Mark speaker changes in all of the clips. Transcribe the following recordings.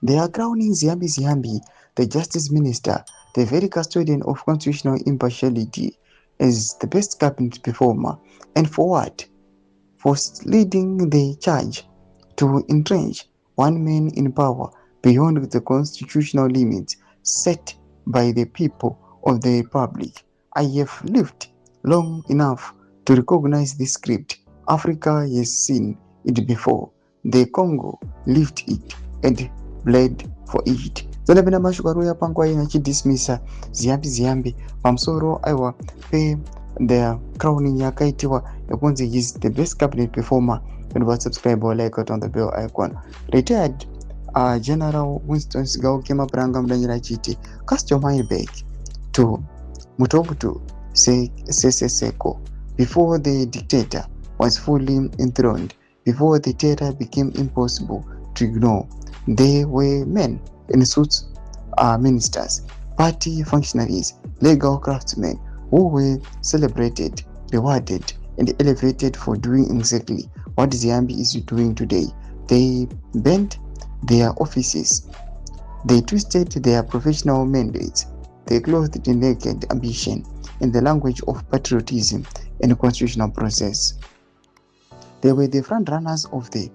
Speaker 1: They are crowning Ziyambi Ziyambi, the Justice Minister, the very custodian of constitutional impartiality, as the best cabinet performer. And for what? For leading the charge to entrench one man in power beyond the constitutional limits set by the people of the Republic. I have lived long enough to recognize this script. Africa has seen it before. The Congo lived it and bled for it. Zanapenda mashukuru ya pangwa inachidismisa Ziyambi Ziyambi pamsoro aiwa pe the crowning yakaitiwa yakunzi is the best cabinet performer and was subscribe or like it on the bell icon. Retired General Winston Gaukema Branga Mdanyira Chiti, cast your mind back to Mutobutu Seko before the dictator was fully enthroned, before the terror became impossible to ignore. They were men in suits, ministers, party functionaries, legal craftsmen who were celebrated, rewarded, and elevated for doing exactly what Ziyambi is doing today. They bent their offices, they twisted their professional mandates, they clothed naked ambition in the language of patriotism and constitutional process. They were the front runners of the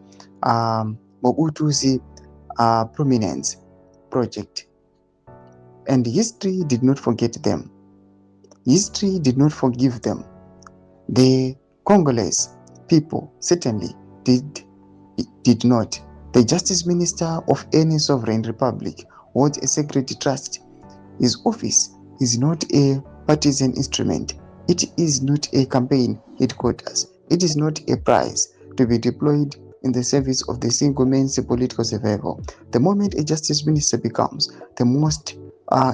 Speaker 1: Mobutu's Prominence project, and history did not forget them. History did not forgive them. The Congolese people certainly did not. The Justice Minister of any sovereign republic holds a sacred trust. His office is not a partisan instrument. It is not a campaign headquarters. It is not a prize to be deployed in the service of the single man's political survival. The moment a justice minister becomes the most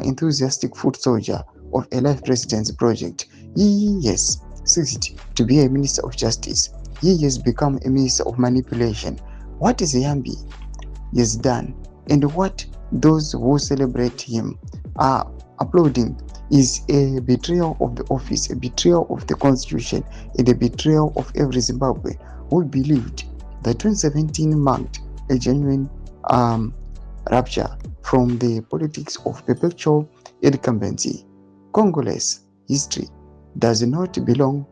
Speaker 1: enthusiastic foot soldier of a life president's project, he has ceased to be a minister of justice. He has become a minister of manipulation. What Ziyambi has done and what those who celebrate him are applauding is a betrayal of the office, a betrayal of the constitution, and a betrayal of every Zimbabwean who believed that 2017 marked a genuine rupture from the politics of perpetual incumbency. Congolese history does not belong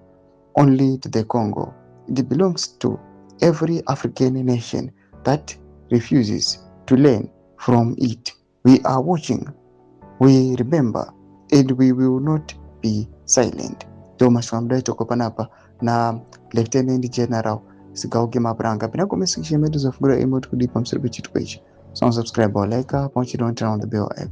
Speaker 1: only to the Congo. It belongs to every African nation that refuses to learn from it. We are watching, we remember, and we will not be silent. Thomas Wamdai Tokopanapa na Lieutenant General Sigauge Mabranga. Pinako message of Gura Emote Kudipam Serbichit page. So subscribe or like, punch it on turn on the bell icon.